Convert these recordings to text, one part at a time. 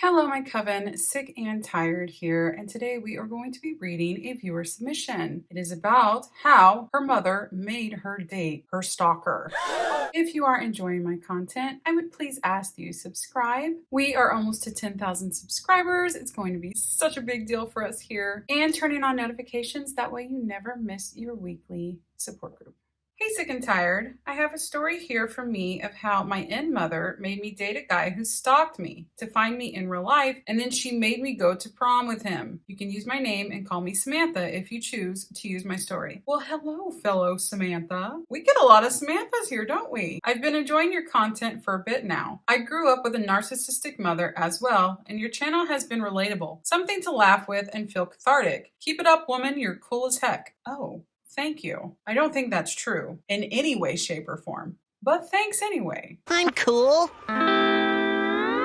Hello, my coven, sick and tired here, and today we are going to be reading a viewer submission. It is about how her mother made her date her stalker. If you are enjoying my content, I would please ask you subscribe. We are almost to 10,000 subscribers. It's going to be such a big deal for us here. And turning on notifications, that way you never miss your weekly support group. Hey, sick and tired. I have a story here from me of how my mother made me date a guy who stalked me to find me in real life, and then she made me go to prom with him. You can use my name and call me Samantha if you choose to use my story. Well, hello, fellow Samantha. We get a lot of Samanthas here, don't we? I've been enjoying your content for a bit now. I grew up with a narcissistic mother as well, and your channel has been relatable. Something to laugh with and feel cathartic. Keep it up, woman. You're cool as heck. Oh. Thank you. I don't think that's true in any way, shape, or form, but thanks anyway. I'm cool. I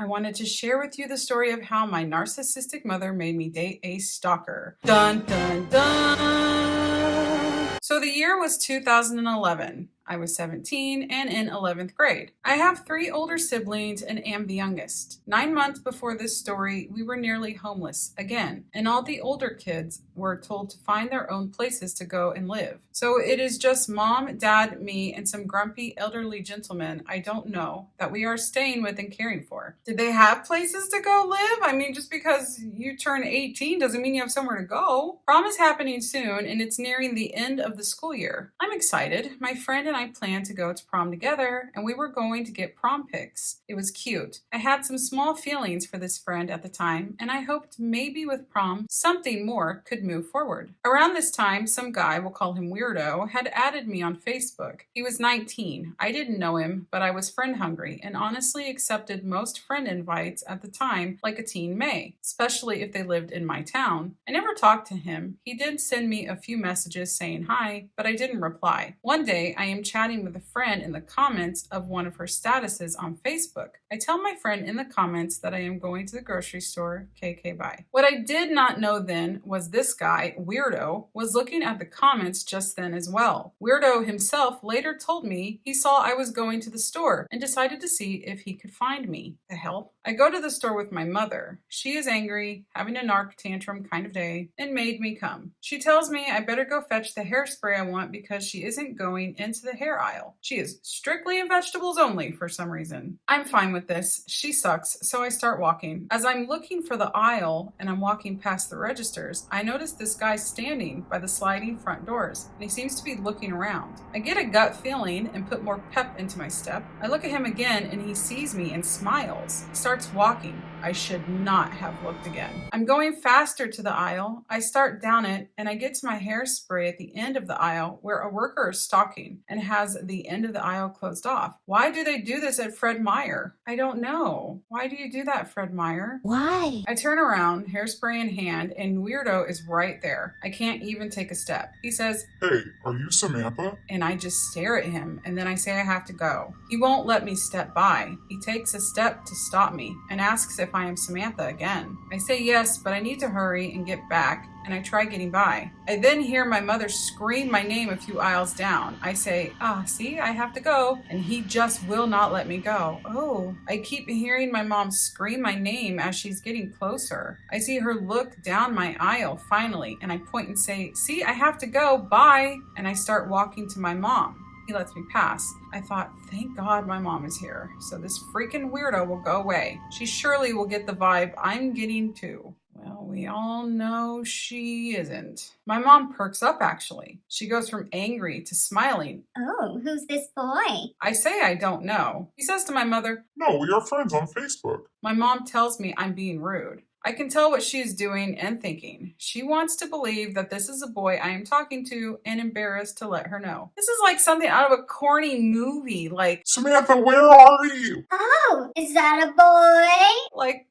wanted to share with you the story of how my narcissistic mother made me date a stalker. Dun, dun, dun. So the year was 2011. I was 17 and in 11th grade. I have 3 older siblings and am the youngest. 9 months before this story, we were nearly homeless again, and all the older kids were told to find their own places to go and live. So it is just mom, dad, me, and some grumpy elderly gentlemen I don't know that we are staying with and caring for. Did they have places to go live? I mean, just because you turn 18 doesn't mean you have somewhere to go. Prom is happening soon, and it's nearing the end of the school year. I'm excited. My friend and I planned to go to prom together, and we were going to get prom pics. It was cute. I had some small feelings for this friend at the time, and I hoped maybe with prom, something more could move forward. Around this time, some guy, we'll call him Weirdo, had added me on Facebook. He was 19. I didn't know him, but I was friend hungry and honestly accepted most friend invites at the time like a teen may, especially if they lived in my town. I never talked to him. He did send me a few messages saying hi, but I didn't reply. One day, I am chatting with a friend in the comments of one of her statuses on Facebook. I tell my friend in the comments that I am going to the grocery store, KK bye. What I did not know then was this guy, Weirdo, was looking at the comments just then as well. Weirdo himself later told me he saw I was going to the store and decided to see if he could find me. The hell? I go to the store with my mother. She is angry, having a narc tantrum kind of day, and made me come. She tells me I better go fetch the hairspray I want because she isn't going into the hair aisle. She is strictly in vegetables only for some reason. I'm fine with this. She sucks, so I start walking. As I'm looking for the aisle and I'm walking past the registers, I notice this guy standing by the sliding front doors, and he seems to be looking around. I get a gut feeling and put more pep into my step. I look at him again and he sees me and smiles. Starts walking. I should not have looked again. I'm going faster to the aisle. I start down it and I get to my hairspray at the end of the aisle where a worker is stalking and has the end of the aisle closed off. Why do they do this at Fred Meyer? I don't know. Why do you do that, Fred Meyer? Why? I turn around, hairspray in hand, and Weirdo is right there. I can't even take a step. He says, "Hey, are you Samantha?" And I just stare at him, and then I say I have to go. He won't let me step by. He takes a step to stop me and asks if I am Samantha again. I say yes, but I need to hurry and get back, and I try getting by. I then hear my mother scream my name a few aisles down. I say, see, I have to go, and he just will not let me go. Oh, I keep hearing my mom scream my name as she's getting closer. I see her look down my aisle finally, and I point and say, see, I have to go, bye, and I start walking to my mom. He lets me pass. I thought, thank God my mom is here, so this freaking weirdo will go away. She surely will get the vibe I'm getting too. Well, we all know she isn't. My mom perks up, actually. She goes from angry to smiling. Oh, who's this boy? I say I don't know. He says to my mother, "No, we are friends on Facebook." My mom tells me I'm being rude. I can tell what she's doing and thinking. She wants to believe that this is a boy I am talking to and embarrassed to let her know. This is like something out of a corny movie, like, "Samantha, where are you?" Oh, is that a boy?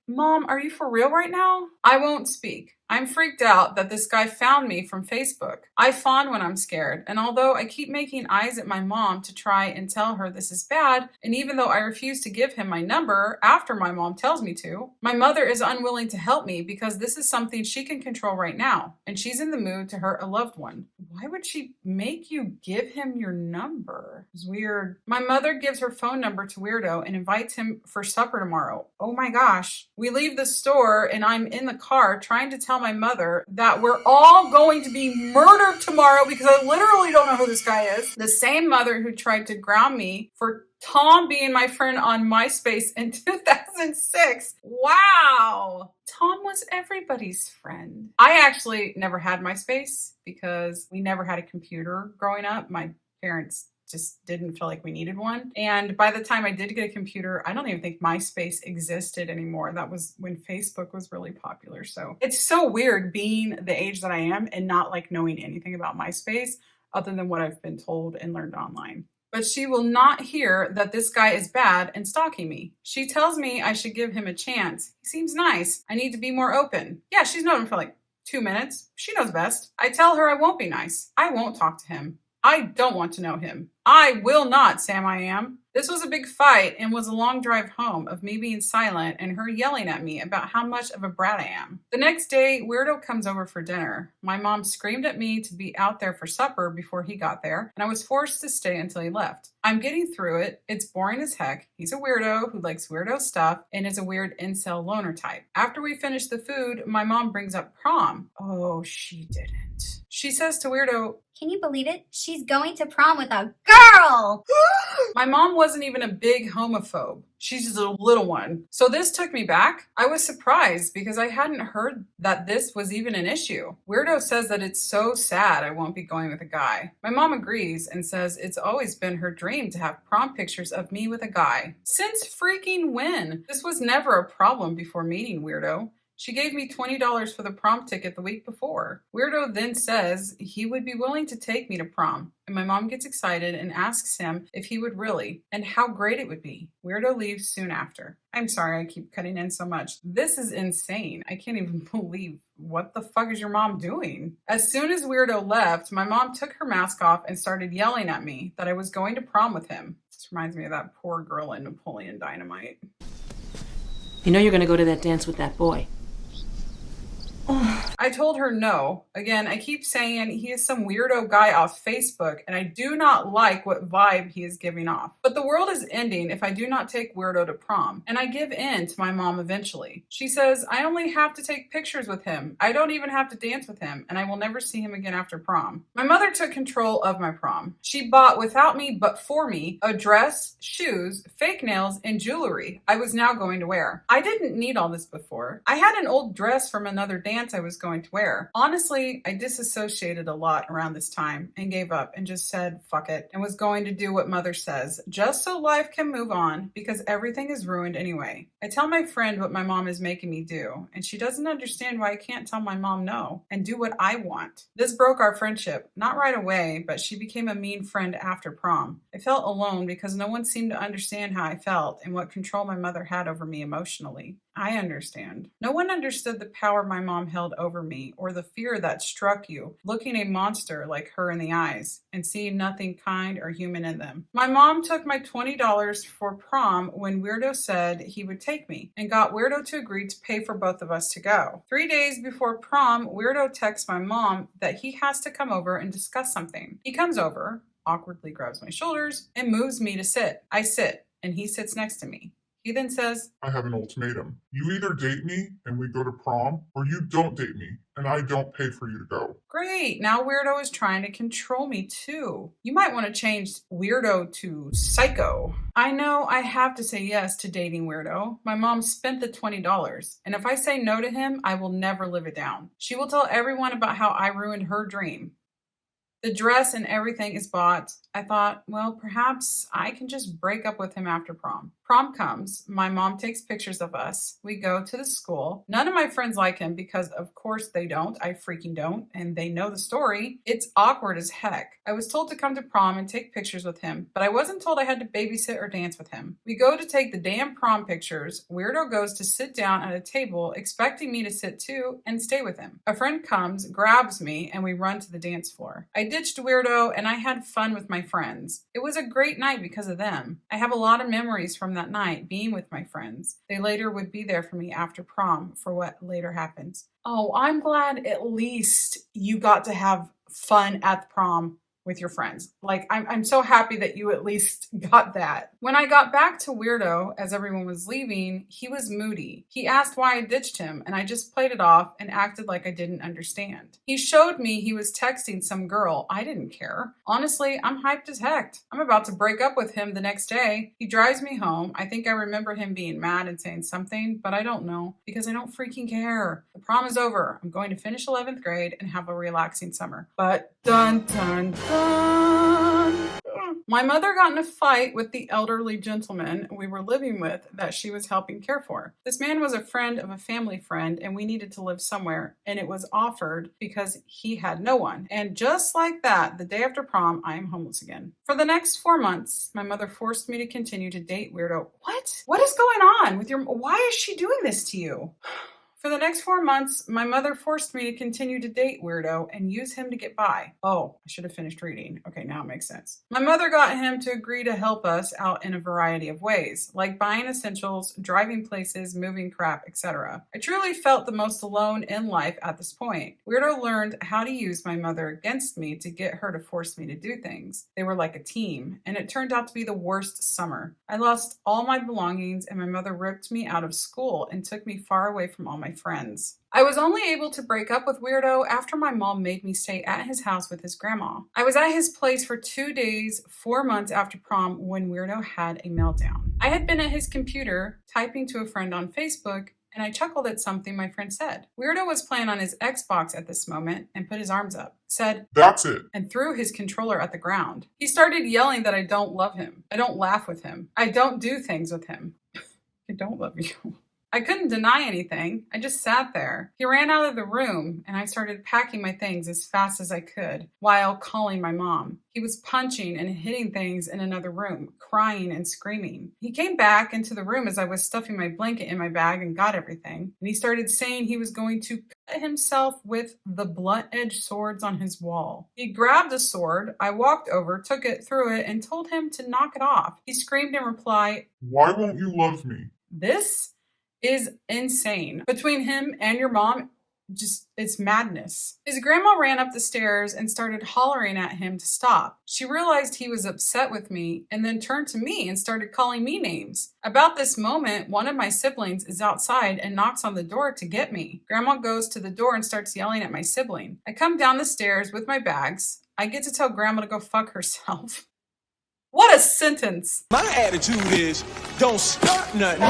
Mom, are you for real right now? I won't speak. I'm freaked out that this guy found me from Facebook. I fawn when I'm scared, and although I keep making eyes at my mom to try and tell her this is bad, and even though I refuse to give him my number after my mom tells me to, my mother is unwilling to help me because this is something she can control right now, and she's in the mood to hurt a loved one. Why would she make you give him your number? It's weird. My mother gives her phone number to Weirdo and invites him for supper tomorrow. Oh my gosh. We leave the store and I'm in the car trying to tell my mother that we're all going to be murdered tomorrow because I literally don't know who this guy is. The same mother who tried to ground me for Tom being my friend on MySpace in 2006. Wow. Tom was everybody's friend. I actually never had MySpace because we never had a computer growing up. My parents just didn't feel like we needed one. And by the time I did get a computer, I don't even think MySpace existed anymore. That was when Facebook was really popular. So it's so weird being the age that I am and not like knowing anything about MySpace other than what I've been told and learned online. But she will not hear that this guy is bad and stalking me. She tells me I should give him a chance. He seems nice. I need to be more open. Yeah, she's known him for like 2 minutes. She knows best. I tell her I won't be nice. I won't talk to him. I don't want to know him. I will not, Sam I am. This was a big fight and was a long drive home of me being silent and her yelling at me about how much of a brat I am. The next day, Weirdo comes over for dinner. My mom screamed at me to be out there for supper before he got there, and I was forced to stay until he left. I'm getting through it. It's boring as heck. He's a weirdo who likes weirdo stuff and is a weird incel loner type. After we finish the food, my mom brings up prom. Oh, she didn't. She says to Weirdo, Can you believe it? She's going to prom with a girl! my mom wasn't even a big homophobe. She's just a little one. So this took me back. I was surprised because I hadn't heard that this was even an issue. Weirdo says that it's so sad I won't be going with a guy. My mom agrees and says it's always been her dream to have prom pictures of me with a guy. Since freaking when? This was never a problem before meeting Weirdo. She gave me $20 for the prom ticket the week before. Weirdo then says he would be willing to take me to prom, and my mom gets excited and asks him if he would really, and how great it would be. Weirdo leaves soon after. I'm sorry I keep cutting in so much. This is insane. I can't even believe. What the fuck is your mom doing? As soon as Weirdo left, my mom took her mask off and started yelling at me that I was going to prom with him. This reminds me of that poor girl in Napoleon Dynamite. You know you're gonna go to that dance with that boy. I told her no. Again, I keep saying he is some weirdo guy off Facebook, and I do not like what vibe he is giving off. But the world is ending if I do not take Weirdo to prom, and I give in to my mom eventually. She says I only have to take pictures with him. I don't even have to dance with him, and I will never see him again after prom. My mother took control of my prom. She bought without me but for me a dress, shoes, fake nails, and jewelry I was now going to wear. I didn't need all this before. I had an old dress from another dance I was going to wear. Honestly, I disassociated a lot around this time and gave up and just said fuck it and was going to do what mother says just so life can move on because everything is ruined anyway. I tell my friend what my mom is making me do and she doesn't understand why I can't tell my mom no and do what I want. This broke our friendship, not right away, but she became a mean friend after prom. I felt alone because no one seemed to understand how I felt and what control my mother had over me emotionally. I understand. No one understood the power my mom held over me or the fear that struck you, looking a monster like her in the eyes and seeing nothing kind or human in them. My mom took my $20 for prom when Weirdo said he would take me and got Weirdo to agree to pay for both of us to go. 3 days before prom, Weirdo texts my mom that he has to come over and discuss something. He comes over, awkwardly grabs my shoulders, and moves me to sit. I sit, and he sits next to me. He then says, I have an ultimatum. You either date me and we go to prom, or you don't date me and I don't pay for you to go. Great, now Weirdo is trying to control me too. You might want to change Weirdo to Psycho. I know I have to say yes to dating Weirdo. My mom spent the $20, and if I say no to him, I will never live it down. She will tell everyone about how I ruined her dream. The dress and everything is bought. I thought, well, perhaps I can just break up with him after prom. Prom comes. My mom takes pictures of us. We go to the school. None of my friends like him because, of course, they don't. I freaking don't. And they know the story. It's awkward as heck. I was told to come to prom and take pictures with him, but I wasn't told I had to babysit or dance with him. We go to take the damn prom pictures. Weirdo goes to sit down at a table, expecting me to sit too and stay with him. A friend comes, grabs me, and we run to the dance floor. I ditched Weirdo and I had fun with my friends. It was a great night because of them. I have a lot of memories from that night being with my friends. They later would be there for me after prom for what later happens. Oh, I'm glad at least you got to have fun at the prom with your friends. Like, I'm so happy that you at least got that. When I got back to Weirdo, as everyone was leaving, he was moody. He asked why I ditched him, and I just played it off and acted like I didn't understand. He showed me he was texting some girl. I didn't care. Honestly, I'm hyped as heck. I'm about to break up with him the next day. He drives me home. I think I remember him being mad and saying something, but I don't know because I don't freaking care. The prom is over. I'm going to finish 11th grade and have a relaxing summer. But dun dun dun. My mother got in a fight with the elderly gentleman we were living with that she was helping care for. This man was a friend of a family friend, and we needed to live somewhere, and it was offered because he had no one. And just like that, the day after prom, I am homeless again. For the next 4 months, my mother forced me to continue to date Weirdo. What? What is going on with your... Why is she doing this to you? For the next 4 months, my mother forced me to continue to date Weirdo and use him to get by. Oh, I should have finished reading. Okay, now it makes sense. My mother got him to agree to help us out in a variety of ways, like buying essentials, driving places, moving crap, etc. I truly felt the most alone in life at this point. Weirdo learned how to use my mother against me to get her to force me to do things. They were like a team, and it turned out to be the worst summer. I lost all my belongings, and my mother ripped me out of school and took me far away from all my friends. I was only able to break up with Weirdo after my mom made me stay at his house with his grandma. I was at his place for 2 days, 4 months after prom when Weirdo had a meltdown. I had been at his computer typing to a friend on Facebook, and I chuckled at something my friend said. Weirdo was playing on his Xbox at this moment and put his arms up, said, "That's it." and threw his controller at the ground. He started yelling that I don't love him. I don't laugh with him. I don't do things with him. I don't love you. I couldn't deny anything. I just sat there. He ran out of the room, and I started packing my things as fast as I could while calling my mom. He was punching and hitting things in another room, crying and screaming. He came back into the room as I was stuffing my blanket in my bag and got everything, and he started saying he was going to cut himself with the blunt-edged swords on his wall. He grabbed a sword. I walked over, took it, threw it, and told him to knock it off. He screamed in reply, "Why won't you love me?" "This is insane. Between him and your mom, it's madness." His grandma ran up the stairs and started hollering at him to stop. She realized he was upset with me and then turned to me and started calling me names. About this moment, one of my siblings is outside and knocks on the door to get me. Grandma goes to the door and starts yelling at my sibling. I come down the stairs with my bags. I get to tell Grandma to go fuck herself. What a sentence. My attitude is, don't start nothing,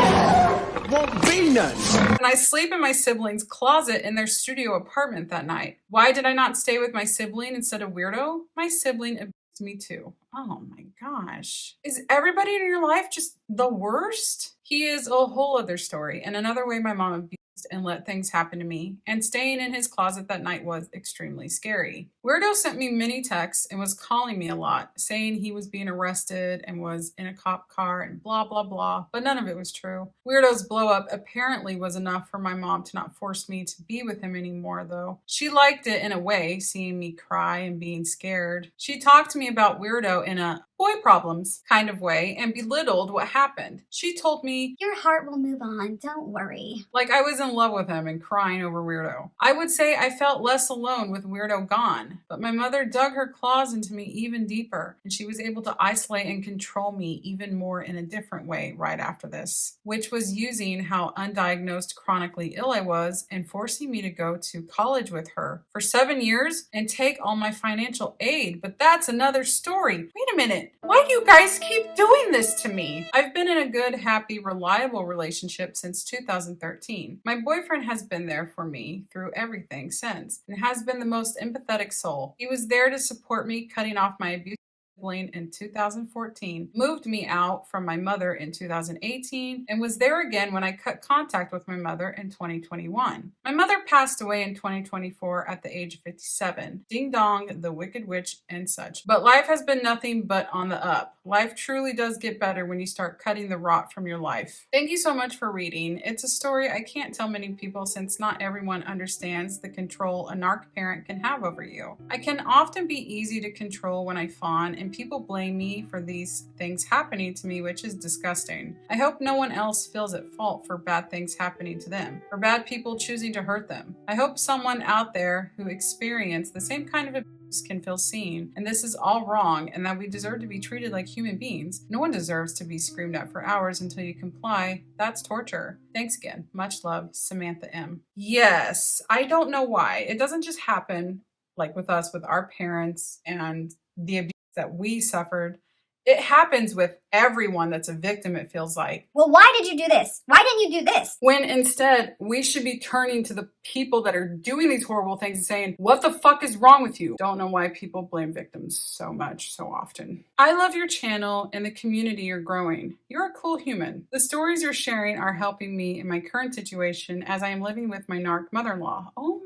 won't be nothing. And I sleep in my sibling's closet in their studio apartment that night. Why did I not stay with my sibling instead of Weirdo? My sibling abused me too. Oh my gosh. Is everybody in your life just the worst? He is a whole other story, and another way my mom abused and let things happen to me, and staying in his closet that night was extremely scary. Weirdo sent me many texts and was calling me a lot, saying he was being arrested and was in a cop car and blah, blah, blah, but none of it was true. Weirdo's blow up apparently was enough for my mom to not force me to be with him anymore, though. She liked it in a way, seeing me cry and being scared. She talked to me about Weirdo in a boy problems kind of way and belittled what happened. She told me, Your heart will move on, don't worry. like I was in love with him and crying over Weirdo. I would say I felt less alone with Weirdo gone, but my mother dug her claws into me even deeper, and she was able to isolate and control me even more in a different way right after this, which was using how undiagnosed chronically ill I was and forcing me to go to college with her for 7 years and take all my financial aid. But that's another story. Wait a minute. it? Why do you guys keep doing this to me? I've been in a good, happy, reliable relationship since 2013. My boyfriend has been there for me through everything since and has been the most empathetic soul. He was there to support me cutting off my abuse in 2014, moved me out from my mother in 2018, and was there again when I cut contact with my mother in 2021. My mother passed away in 2024 at the age of 57. Ding dong, the wicked witch and such. But life has been nothing but on the up. Life truly does get better when you start cutting the rot from your life. Thank you so much for reading. It's a story I can't tell many people since not everyone understands the control a narc parent can have over you. I can often be easy to control when I fawn, and people blame me for these things happening to me, which is disgusting. I hope no one else feels at fault for bad things happening to them, or bad people choosing to hurt them. I hope someone out there who experienced the same kind of abuse can feel seen, and this is all wrong, and that we deserve to be treated like human beings. No one deserves to be screamed at for hours until you comply. That's torture. Thanks again. Much love, Samantha M. Yes, I don't know why. It doesn't just happen like with us, with our parents and the abuse that we suffered. It happens with everyone that's a victim, it feels like. Well, why did you do this? Why didn't you do this? When instead, we should be turning to the people that are doing these horrible things and saying, what the fuck is wrong with you? Don't know why people blame victims so much, so often. I love your channel and the community you're growing. You're a cool human. The stories you're sharing are helping me in my current situation as I am living with my narc mother-in-law. Oh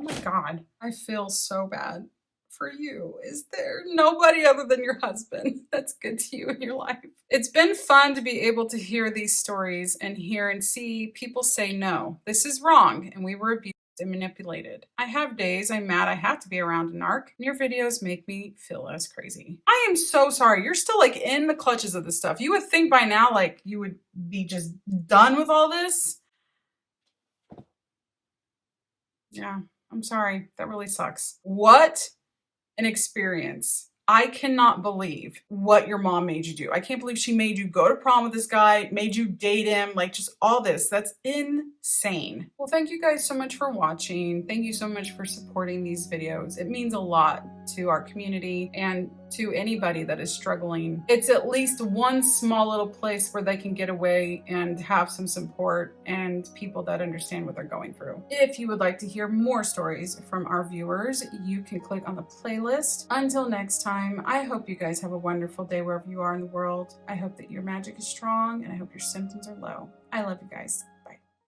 my God. I feel so bad for you. Is there nobody other than your husband that's good to you in your life? It's been fun to be able to hear these stories and hear and see people say, no, this is wrong, and we were abused and manipulated. I have days I'm mad I have to be around a narc, and your videos make me feel less crazy. I am so sorry. You're still like in the clutches of this stuff. You would think by now like you would be just done with all this. Yeah, I'm sorry. That really sucks. What an experience. I cannot believe what your mom made you do. I can't believe she made you go to prom with this guy, made you date him, like just all this. That's insane. Well, thank you guys so much for watching. Thank you so much for supporting these videos. It means a lot to our community and to anybody that is struggling. It's at least one small little place where they can get away and have some support and people that understand what they're going through. If you would like to hear more stories from our viewers, you can click on the playlist. Until next time, I hope you guys have a wonderful day wherever you are in the world. I hope that your magic is strong, and I hope your symptoms are low. I love you guys.